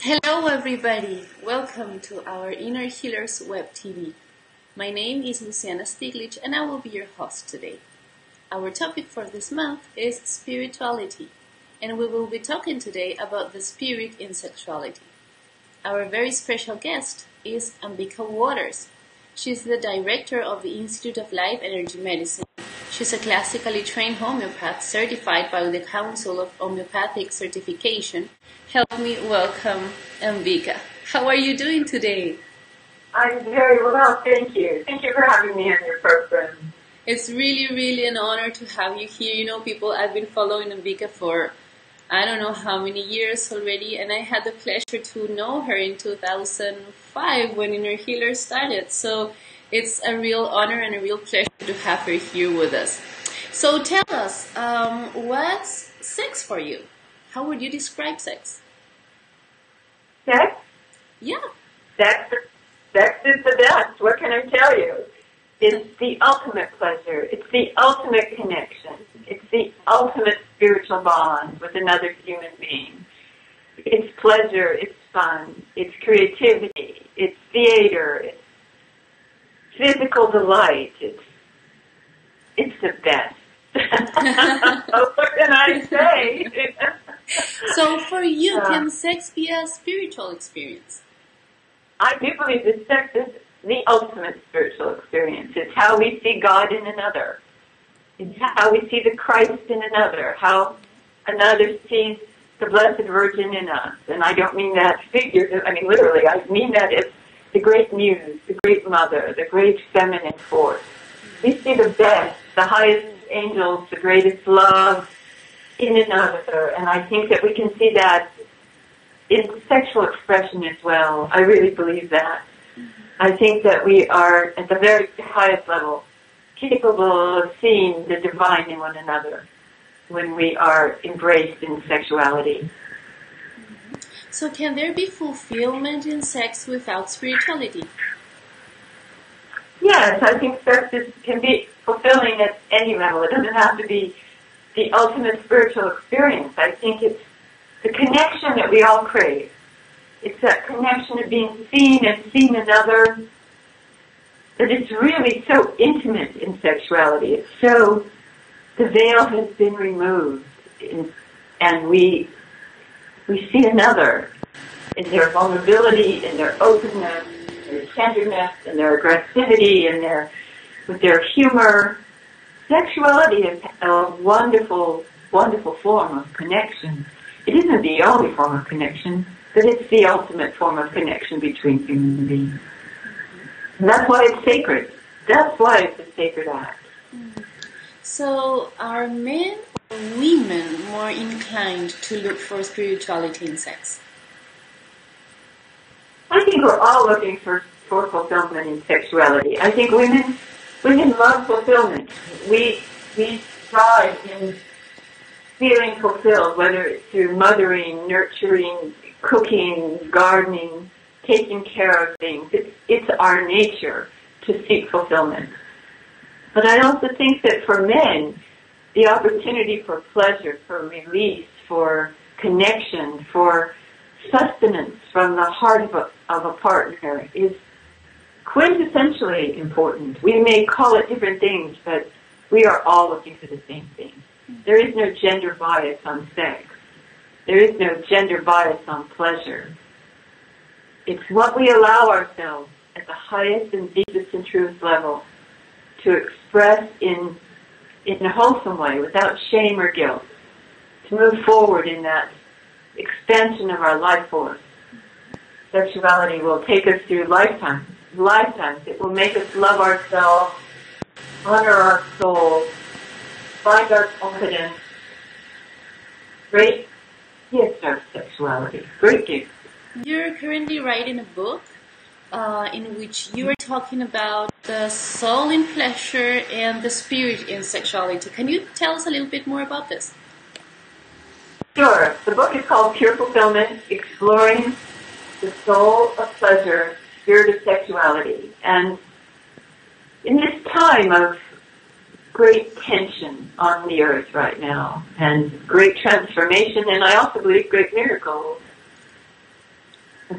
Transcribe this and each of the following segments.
Hello everybody, welcome to our Inner Healers Web TV. My name is Luciana and I will be your host today. Our topic for this month is spirituality, and we will be talking today about the spirit in sexuality. Our very special guest is Ambika Wauters. She's the director of the Institute of Life Energy Medicine. She's a classically trained homeopath certified by the Council of Homeopathic Certification. Help me welcome Ambika. How are you doing today? I'm very well, thank you. Thank you for having me on your program. It's really an honor to have you here. You know, people, I've been following Ambika for I don't know how many years already, and I had the pleasure to know her in 2005 when Inner Healer started. So it's a real honor and a real pleasure to have her here with us. So tell us, what's sex for you? How would you describe sex? Sex? Yeah. Sex is the best. What can I tell you? It's the ultimate pleasure. It's the ultimate connection. It's the ultimate spiritual bond with another human being. It's pleasure. It's fun. It's creativity. It's theater. It's physical delight. It's the best. What can I say? So for you, can sex be a spiritual experience? I do believe that sex is the ultimate spiritual experience. It's how we see God in another. It's how we see the Christ in another, how another sees the Blessed Virgin in us. And I don't mean that literally, I mean that it's the great muse, the great mother, the great feminine force. We see the best, the highest angels, the greatest love in another. And I think that we can see that in sexual expression as well. I really believe that. I think that we are, at the very highest level, capable of seeing the divine in one another when we are embraced in sexuality. So can there be fulfillment in sex without spirituality? Yes, I think sex can be fulfilling at any level. It doesn't have to be the ultimate spiritual experience. I think it's the connection that we all crave. It's that connection of being seen and seeing another, that it's really so intimate in sexuality. It's so, the veil has been removed, and we see another in their vulnerability, in their openness, in their tenderness, in their aggressivity, with their humor. Sexuality is a wonderful, wonderful form of connection. It isn't the only form of connection, but it's the ultimate form of connection between human beings. And that's why it's sacred. That's why it's a sacred act. So are men or women more inclined to look for spirituality in sex? I think we're all looking for fulfillment in sexuality. I think women love fulfillment. We thrive in feeling fulfilled, whether it's through mothering, nurturing, cooking, gardening, taking care of things. It's our nature to seek fulfillment. But I also think that for men, the opportunity for pleasure, for release, for connection, for sustenance from the heart of a partner is quintessentially important. We may call it different things, but we are all looking for the same thing. There is no gender bias on sex. There is no gender bias on pleasure. It's what we allow ourselves at the highest and deepest and truest level to express in a wholesome way, without shame or guilt, to move forward in that expansion of our life force. Sexuality will take us through lifetimes. It will make us love ourselves, honor our soul, find our confidence. Great gift of sexuality. Great gift. You're currently writing a book in which you are talking about the soul in pleasure and the spirit in sexuality. Can you tell us a little bit more about this? Sure. The book is called Pure Fulfillment, Exploring the Soul of Pleasure, Spirit of Sexuality. And in this time of great tension on the earth right now, and great transformation, and I also believe great miracles,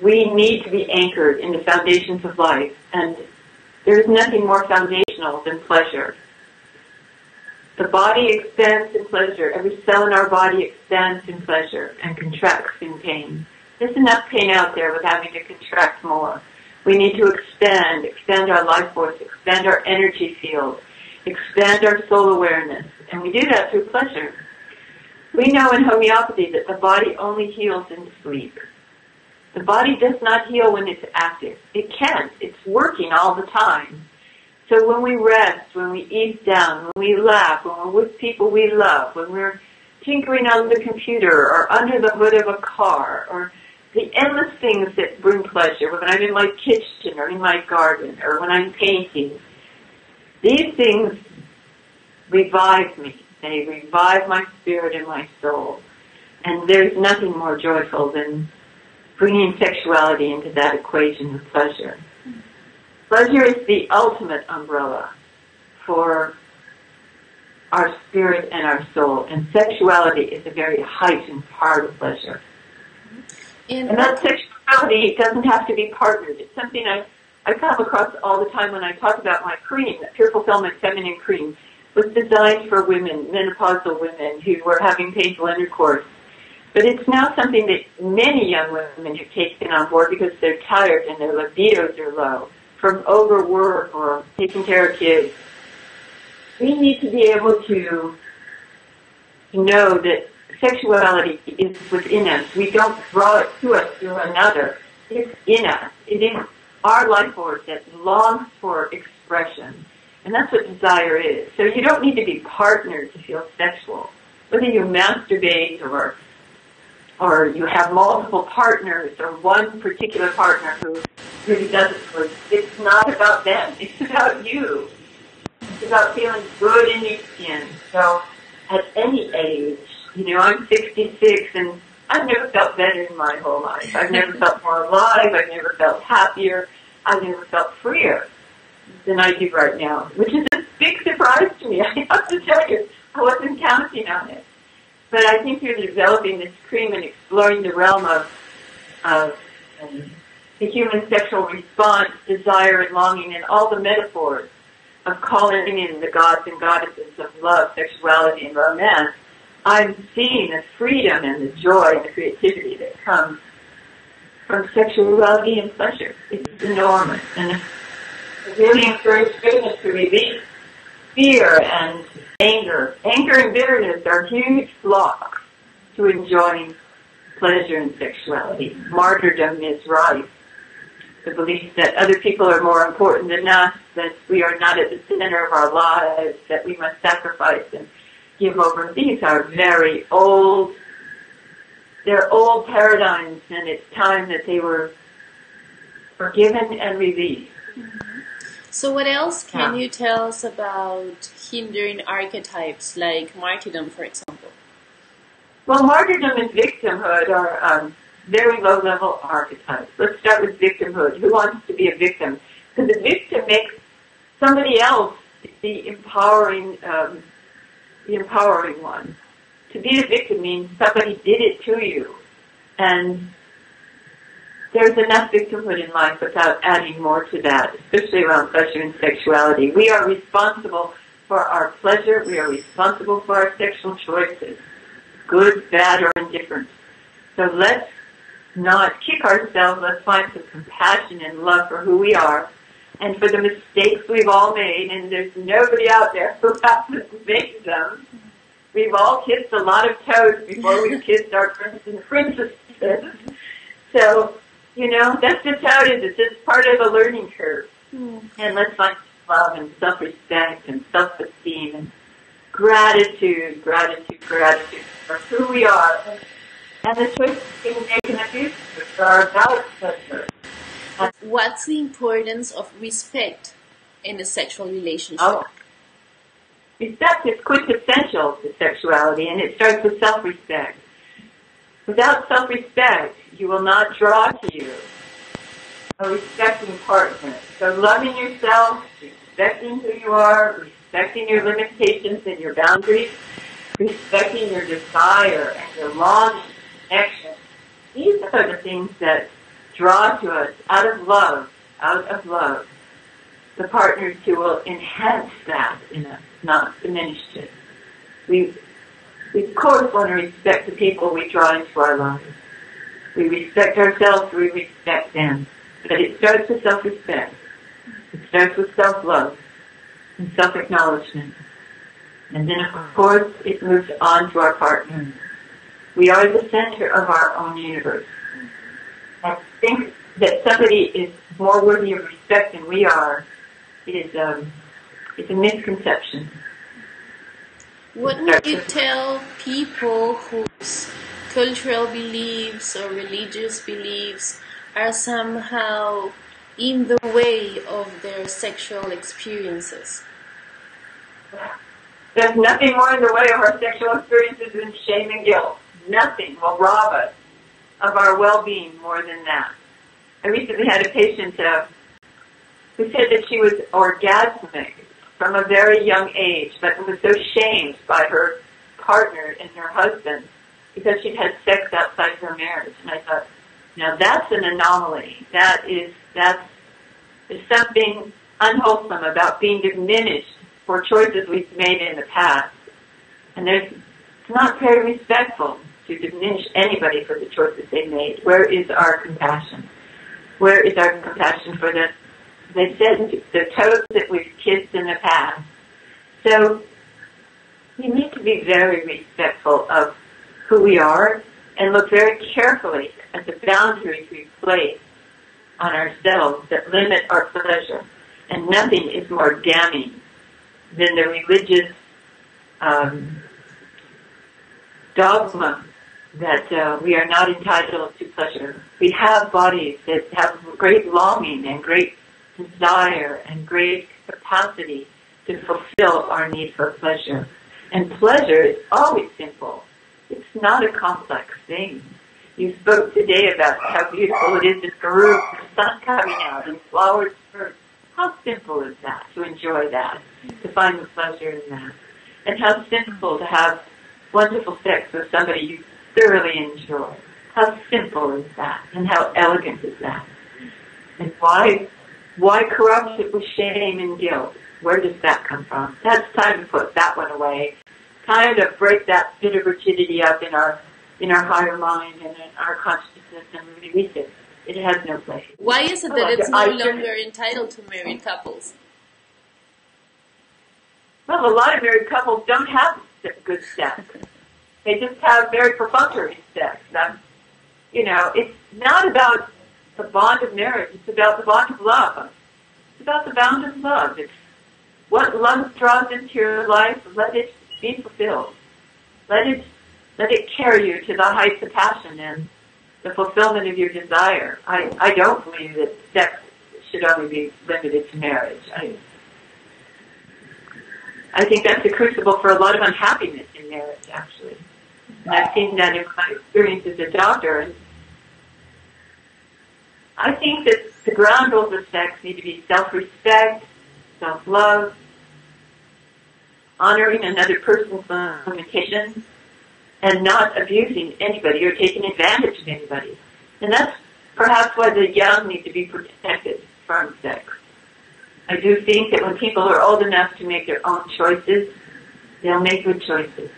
We need to be anchored in the foundations of life, and there is nothing more foundational than pleasure. The body expands in pleasure. Every cell in our body expands in pleasure and contracts in pain. There's enough pain out there with having to contract more. We need to expand our life force, expand our energy field, expand our soul awareness, and we do that through pleasure. We know in homeopathy that the body only heals in sleep. The body does not heal when it's active. It can't. It's working all the time. So when we rest, when we ease down, when we laugh, when we're with people we love, when we're tinkering on the computer or under the hood of a car, or the endless things that bring pleasure, when I'm in my kitchen or in my garden or when I'm painting, these things revive me. They revive my spirit and my soul. And there's nothing more joyful than bringing sexuality into that equation of pleasure. Pleasure is the ultimate umbrella for our spirit and our soul, and sexuality is a very heightened part of pleasure. And that sexuality doesn't have to be partnered. It's something I come across all the time when I talk about my cream. That Pure Fulfillment Feminine Cream was designed for women, menopausal women who were having painful intercourse. But it's now something that many young women have taken on board because they're tired and their libidos are low from overwork or taking care of kids. We need to be able to know that sexuality is within us. We don't draw it to us through another. It's in us. It is our life force that longs for expression. And that's what desire is. So you don't need to be partnered to feel sexual. Whether you masturbate or you have multiple partners or one particular partner who really does it for you, it's not about them. It's about you. It's about feeling good in your skin. So at any age, I'm 66 and I've never felt better in my whole life. I've never felt more alive. I've never felt happier. I've never felt freer than I do right now, which is a big surprise to me. I have to tell you, I wasn't counting on it. But I think you're developing this cream and exploring the realm of the human sexual response, desire and longing, and all the metaphors of calling in the gods and goddesses of love, sexuality, and romance. I'm seeing the freedom and the joy and the creativity that comes from sexuality and pleasure. It's enormous. And I really encourage students to release fear and anger. Anger and bitterness are huge blocks to enjoying pleasure and sexuality. Martyrdom is rife. The belief that other people are more important than us, that we are not at the center of our lives, that we must sacrifice and give over. These are very old, they're old paradigms, and it's time that they were forgiven and released. Mm-hmm. So what else can you tell us about hindering archetypes, like martyrdom, for example? Well, martyrdom and victimhood are very low-level archetypes. Let's start with victimhood. Who wants to be a victim? Because the victim makes somebody else the empowering one. To be the victim means somebody did it to you. And there's enough victimhood in life without adding more to that, especially around pleasure and sexuality. We are responsible for our pleasure. We are responsible for our sexual choices, good, bad, or indifferent. So let's not kick ourselves. Let's find some compassion and love for who we are and for the mistakes we've all made. And there's nobody out there who hasn't made them. We've all kissed a lot of toes before we've kissed our princes and princesses. So, that's just how it is. It's just part of the learning curve. And let's find love and self-respect and self-esteem and gratitude for who we are. And the choices we can make in the future are about pleasure. What's the importance of respect in a sexual relationship? Oh. Respect is quintessential to sexuality, and it starts with self-respect. Without self-respect, you will not draw to you a respecting partner. So loving yourself, respecting who you are, respecting your limitations and your boundaries, respecting your desire and your longing, connection. These are the things that draw to us out of love, the partners who will enhance that in us, not diminish it. We of course want to respect the people we draw into our lives. We respect ourselves, we respect them. But it starts with self-respect. It starts with self-love and self-acknowledgement. And then, of course, it moves on to our partner. We are the center of our own universe. I think that somebody is more worthy of respect than we are is a misconception. What would you tell people whose cultural beliefs or religious beliefs are somehow in the way of their sexual experiences? There's nothing more in the way of our sexual experiences than shame and guilt. Nothing will rob us of our well-being more than that. I recently had a patient who said that she was orgasmic from a very young age, but was so shamed by her partner and her husband because she'd had sex outside her marriage. And I thought, now that's an anomaly. There's something unwholesome about being diminished for choices we've made in the past. And it's not very respectful to diminish anybody for the choices they made. Where is our compassion? Where is our compassion for the toes that we've kissed in the past? So we need to be very respectful of who we are and look very carefully at the boundaries we place on ourselves that limit our pleasure. And nothing is more damning than the religious dogma that we are not entitled to pleasure. We have bodies that have great longing and great desire and great capacity to fulfill our need for pleasure. And pleasure is always simple. It's not a complex thing. You spoke today about how beautiful it is in Peru, the sun coming out and flowers first. How simple is that, to enjoy that, to find the pleasure in that? And how simple to have wonderful sex with somebody you thoroughly enjoy. How simple is that? And how elegant is that? And why corrupt it with shame and guilt? Where does that come from? That's time to put that one away. Time to break that bit of rigidity up in our higher mind and in our consciousness and release it. It has no place. Why is it that it's no longer entitled to married couples? Well, a lot of married couples don't have good sex. They just have very perfunctory sex. It's not about the bond of marriage. It's about the bond of love. It's about the bond of love. It's what love draws into your life. Let it be fulfilled. Let it carry you to the heights of passion and the fulfillment of your desire. I don't believe that sex should only be limited to marriage. I think that's a crucible for a lot of unhappiness in marriage, actually. And I've seen that in my experience as a doctor. And I think that the ground rules of sex need to be self-respect, self-love, honoring another person's limitations, and not abusing anybody or taking advantage of anybody. And that's perhaps why the young need to be protected from sex. I do think that when people are old enough to make their own choices, they'll make good choices.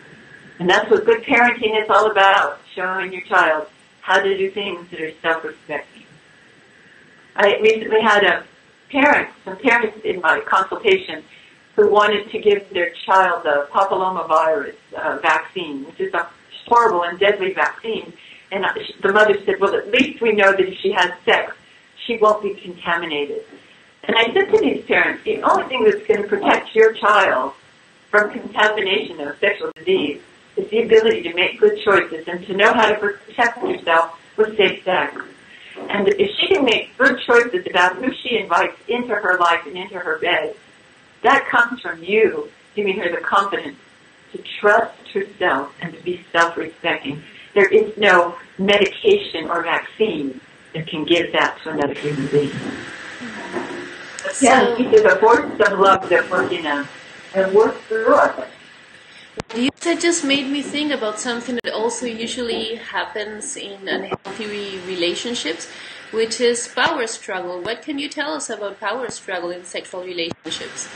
And that's what good parenting is all about, showing your child how to do things that are self-respecting. I recently had some parents in my consultation who wanted to give their child the papillomavirus vaccine, which is a horrible and deadly vaccine. And the mother said, well, at least we know that if she has sex, she won't be contaminated. And I said to these parents, the only thing that's going to protect your child from contamination of sexual disease is the ability to make good choices and to know how to protect yourself with safe sex. And if she can make good choices about who she invites into her life and into her bed, that comes from you giving her the confidence to trust herself and to be self-respecting. There is no medication or vaccine that can give that to another human being. Yeah, these are the forces of love that work in us and work through us. That just made me think about something that also usually happens in unhealthy relationships, which is power struggle. What can you tell us about power struggle in sexual relationships?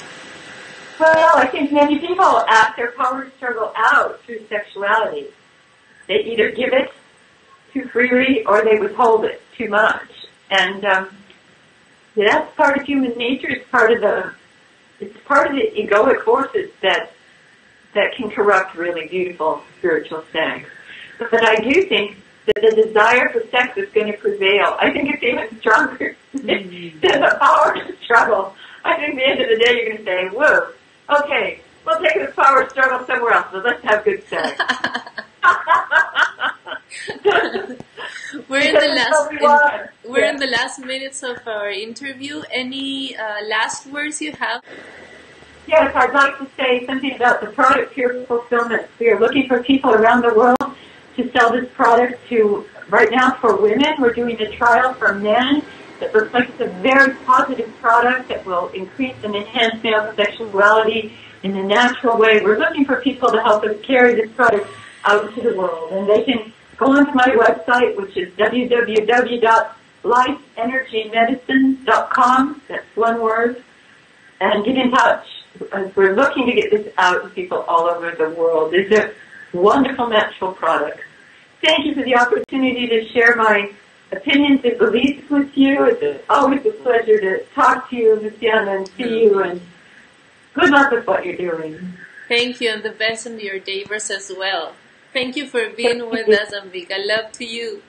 Well, I think many people act their power struggle out through sexuality. They either give it too freely or they withhold it too much. And that's part of human nature. It's part of the egoic forces that can corrupt really beautiful spiritual sex. But I do think that the desire for sex is going to prevail. I think it's even stronger than the power struggle. I think at the end of the day you're going to say, whoa, okay, we'll take this power struggle somewhere else, but let's have good sex. We're in the last minutes of our interview. Any last words you have? Yes, I'd like to say something about the product Pure Fulfillment. We are looking for people around the world to sell this product to. Right now for women, we're doing a trial for men that looks like it's a very positive product that will increase and enhance male sexuality in a natural way. We're looking for people to help us carry this product out to the world. And they can go onto my website, which is www.lifeenergymedicine.com. That's one word. And get in touch. We're looking to get this out to people all over the world. It's a wonderful natural product. Thank you for the opportunity to share my opinions and beliefs with you. It's always a pleasure to talk to you, Luciana, and see you. And good luck with what you're doing. Thank you, and the best in your endeavors as well. Thank you for being with us, Ambika. Love to you.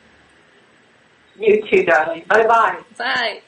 You too, darling. Bye-bye. Bye.